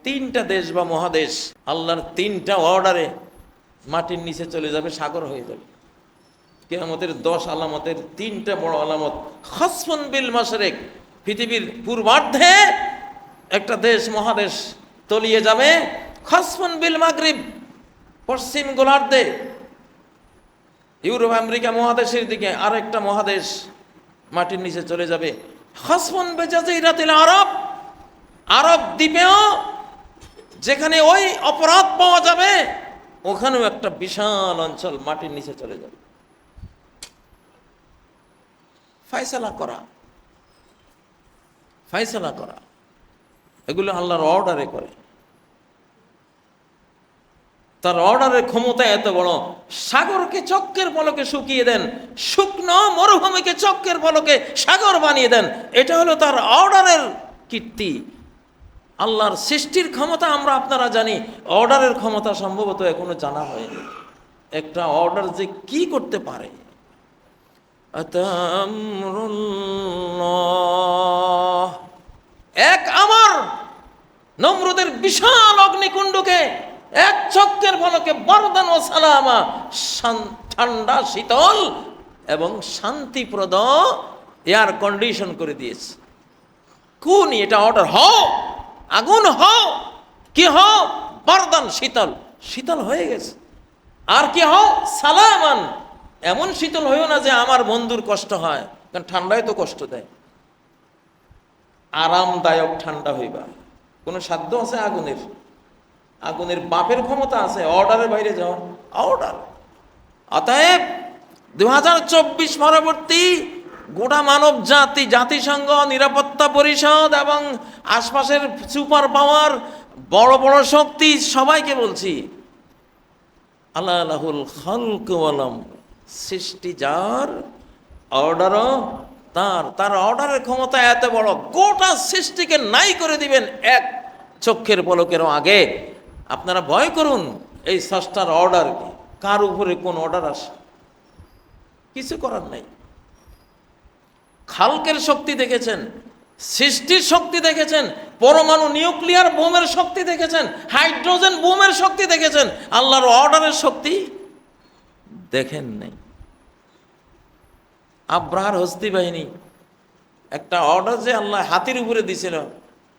তিনটা দেশ বা মহাদেশ আল্লাহর তিনটা অর্ডারে মাটির নিচে চলে যাবে, সাগর হয়ে যাবে। কিয়ামতের 10 আলামতের তিনটা বড় আলামত। খাসফুন বিল মাশরিক, পৃথিবীর পূর্বার্ধে একটা দেশ মহাদেশ তলিয়ে যাবে। খাসফুন বিল মাগরিব, পশ্চিম গোলার্ধে ইউরোপ আমেরিকা মহাদেশের দিকে আরেকটা মহাদেশ মাটির নিচে চলে যাবে। খাসফুন বিজাজিরাতিল আরব, আরব দ্বীপেও যেখানে ওই অপরাধ পাওয়া যাবে ওখানেও একটা বিশাল অঞ্চল মাটির নিচে চলে যাবে। ফায়সালা করা, ফায়সালা করা, এগুলো আল্লাহর অর্ডারে করে। তার অর্ডারের ক্ষমতা এত বড়, সাগরকে চক্রের পলকে শুকিয়ে দেন, শুকনো মরুভূমিকে চক্রের পলকে সাগর বানিয়ে দেন। এটা হলো তার অর্ডারের কীর্তি। আল্লাহর সৃষ্টির ক্ষমতা আমরা আপনারা জানি, অর্ডারের ক্ষমতা সম্ভবত এখনো জানা হয়নি। একটা অর্ডার যে কি করতে পারে। এক আমর নমরুদের বিশাল অগ্নিকুণ্ডকে এক চক্রের পলকে বরদান ও সালামা, ঠান্ডা শীতল এবং শান্তিপ্রদ এয়ার কন্ডিশন করে দিয়েছে। কোন এটা অর্ডার? হও আগুন, হও কি, হও বরদান, শীতল, শীতল হয়ে গেছে। আর কি হও সালামান, এমন শীতল হইও না যে আমার বন্ধুর কষ্ট হয়, কারণ ঠান্ডায় তো কষ্ট দেয়। আরামদায়ক ঠান্ডা হইবা। কোনো সাধ্য আছে আগুনের? আগুনের বাপের ক্ষমতা আছে অর্ডারের বাইরে যাওয়া? অর্ডার। অতএব 2024 পরবর্তী গোটা মানব জাতি, জাতিসংঘ, নিরাপত্তা পরিষদ এবং আশপাশের সুপার পাওয়ার বড় বড় শক্তি সবাইকে বলছি, আল্লাহ লাহুল খালক ওয়াল আমর, সৃষ্টি যার, অর্ডারও তার। তার অর্ডারের ক্ষমতা এত বড়, গোটা সৃষ্টিকে নাই করে দিবেন এক চক্ষের পলকেরও আগে। আপনারা ভয় করুন এই স্রষ্টার অর্ডার কি, কার উপরে কোন অর্ডার আসে, কিছু করার নাই। খালকের শক্তি দেখেছেন, সৃষ্টির শক্তি দেখেছেন, পরমাণু নিউক্লিয়ার বোমের শক্তি দেখেছেন, হাইড্রোজেন বোমের শক্তি দেখেছেন, আল্লাহর অর্ডারের শক্তি দেখেন নাই। আব্রাহার হস্তি বাহিনী একটা অর্ডার যে আল্লাহ হাতির উপরে দিছিল,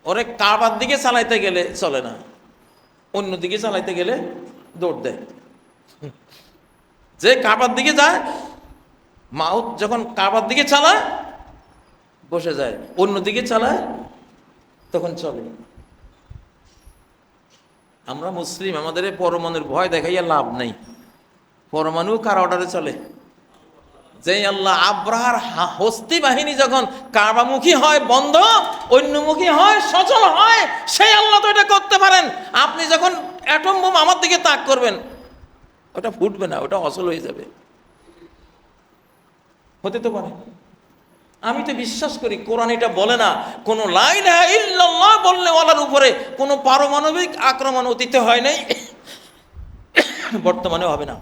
ওরে কাবার দিকে চালাইতে গেলে চলে না, অন্যদিকে চালাইতে গেলে দৌড় দেয়। যে কাবার দিকে যায়, মাউত যখন কাবার দিকে চালায় বসে যায়, অন্যদিকে চালায় তখন চলে। আমরা মুসলিম, আমাদের পরমাণুর ভয় দেখাইয়া লাভ নেই। পরমাণু কার অর্ডারে চলে? যে আল্লাহ আব্রাহার হস্তি বাহিনী যখন কাবামুখী হয় বন্ধ, অন্যমুখী হয় সচল হয়, সেই আল্লাহ তো এটা করতে পারেন। আপনি যখন অ্যাটম বোম আমার দিকে তাক করবেন, ওটা ফুটবে না, ওটা অচল হয়ে যাবে। হতে তো পারে। আমি তো বিশ্বাস করি কোরআন এটা বলে না কোন লা ইলাহা ইল্লাল্লাহ বললে ওয়ালার উপরে কোনো পারমাণবিক আক্রমণ অতীতে হয় নাই, বর্তমানে হবে না।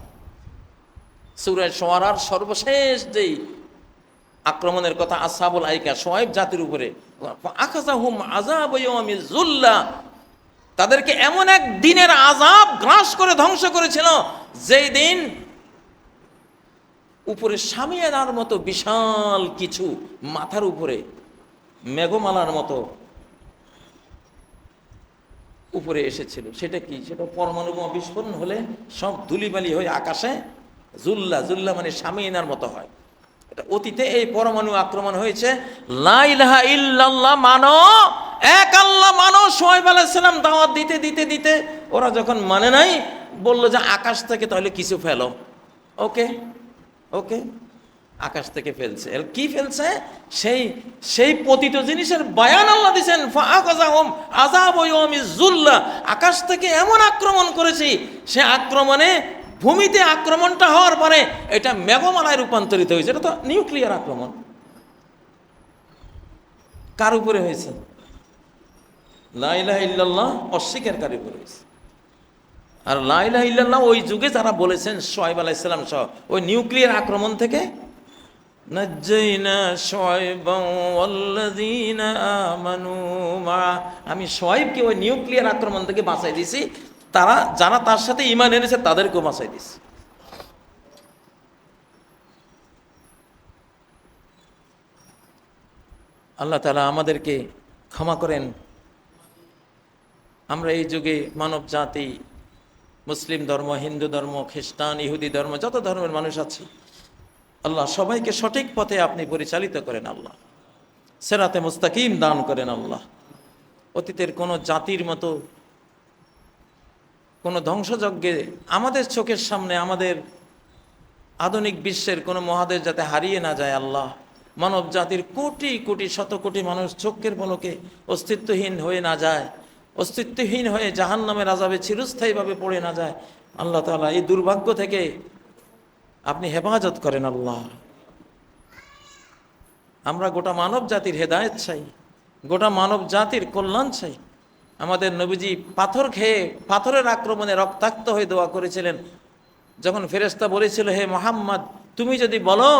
সূরা শুআরার সর্বশেষ যেই আক্রমণের কথা, আসহাবুল আইকা, শুআয়ব জাতির উপরে, আখাযাহুম আযাবু ইয়াউমিজ যুল্লা, তাদেরকে এমন এক দিনের আযাব গ্রাস করে ধ্বংস করেছিল যেই দিন উপরে শামিয়ানার মতো বিশাল কিছু মাথার উপরে মেঘমালার মতো উপরে এসেছিল। সেটা কি? সেটা পরমাণু বোমা বিস্ফোরণ হলে সব ধুলিবালি হয়ে আকাশে জুল্লা, জুল্লা মানে শামিয়ানার মতো হয়। এটা অতীতে এই পরমাণু আক্রমণ হয়েছে। লা ইলাহা ইল্লাল্লাহ মানো, এক আল্লাহ মানো। শুআয়ব আলাইহিস সালাম দাওয়াত দিতে দিতে দিতে ওরা যখন মানে নাই, বললো যে আকাশ থেকে তাহলে কিছু ফেলো। ওকে ওকে, আকাশ থেকে ফেলছে। কি ফেলছে? সেই পতিত জিনিসের বয়ান আল্লাহ দিয়েছেন, ফাআখাযাহুম আযাবু ইয়াউমিজ যুল্লা, আকাশ থেকে এমন আক্রমণ করেছি, সে আক্রমণে ভূমিতে আক্রমণটা হওয়ার পরে এটা মেঘমালায় রূপান্তরিত হয়েছে। এটা তো নিউক্লিয়ার আক্রমণ। কার উপরে হয়েছে? লা ইলাহা ইল্লাল্লাহ অস্বীকারীর উপরে হয়েছে। আর লা ইলাহা ইল্লাল্লাহ ওই যুগে যারা বলেছেন, শুআয়ব আলাইহিস সালাম সহ, ওই নিউক্লিয়ার আক্রমণ থেকে নাজ্জাইনা শুআইবা ওয়াল্লাযীনা আমানু মা, আমি শুআইবকে ওই নিউক্লিয়ার আক্রমণ থেকে বাঁচাই দিয়েছি, যারা তার সাথে ঈমান এনেছে তাদেরকেও বাঁচাই দিয়েছি। আল্লাহ তাআলা আমাদেরকে ক্ষমা করেন। আমরা এই যুগে মানব জাতি, মুসলিম ধর্ম, হিন্দু ধর্ম, খ্রিস্টান, ইহুদি ধর্ম, যত ধর্মের মানুষ আছে, আল্লাহ সবাইকে সঠিক পথে আপনি পরিচালিত করেন। আল্লাহ সিরাতে মুস্তাকিম দান করেন। আল্লাহ অতীতের কোনো জাতির মতো কোনো ধ্বংসযজ্ঞে আমাদের চোখের সামনে, আমাদের আধুনিক বিশ্বের কোনো মহাদেশ যাতে হারিয়ে না যায়। আল্লাহ মানব জাতির কোটি কোটি শত কোটি মানুষ চোখের পলকে অস্তিত্বহীন হয়ে না যায়, অস্তিত্বহীন হয়ে জাহান্নামের আযাবে চিরস্থায়ীভাবে পড়ে না যায়। আল্লাহ তাআলা এই দুর্ভাগ্য থেকে আপনি হেফাজত করেন। আল্লাহ আমরা গোটা মানব জাতির হেদায়েত চাই, গোটা মানব জাতির কল্যাণ চাই। আমাদের নবীজি পাথর খেয়ে, পাথরের আক্রমণে রক্তাক্ত হয়ে দোয়া করেছিলেন। যখন ফেরেশতা বলেছিল, হে মুহাম্মদ, তুমি যদি বলো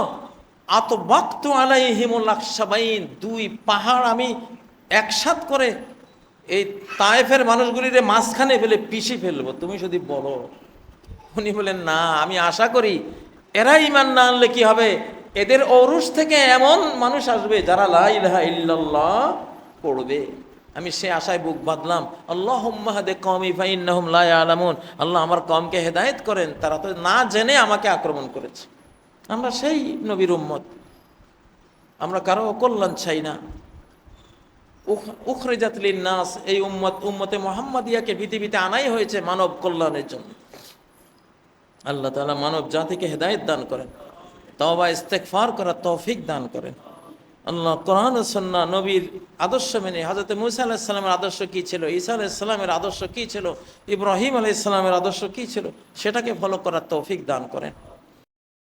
আতবাক্তু আলাইহিমুল আকসাবাইন, দুই পাহাড় আমি একসাথ করে এই তায়েফের মানুষগুলিরে মাঝখানে ফেলে পিষে ফেলবো, তুমি যদি বলো। উনি বলেন, না, আমি আশা করি এরা ঈমান না আনলে কি হবে, এদের ঔরস থেকে এমন মানুষ আসবে যারা লা ইলাহা ইল্লাল্লাহ পড়বে। আমি সে আশায় বুক বাঁধলাম। আল্লাহুম্মা হাদি কওমি ফাইন্নাহুম লা ইয়ালামুন, আল্লাহ আমার কওমকে হেদায়েত করেন, তারা তো না জেনে আমাকে আক্রমণ করেছে। আমরা সেই নবীর উম্মত, আমরা কারো কল্যাণ চাই না। উখরিজাত লিন-নাস, এই উম্মতে মুহাম্মাদিয়াকে পৃথিবীতে আনাই হয়েছে মানব কল্যাণের জন্য। আল্লাহ তাআলা মানব জাতিকে হেদায়েত দান করেন, তওবা ইস্তেগফার করার তৌফিক দান করেন। আল্লাহ কোরআন ও সুন্নাহ নবীর আদর্শ মেনে, হযরত মূসা আলাইহিস সালামের আদর্শ কী ছিল, ঈসা আলাইহিস সালামের আদর্শ কী ছিল, ইব্রাহিম আলাইহিস সালামের আদর্শ কী ছিল, সেটাকে ফলো করার তৌফিক দান করেন।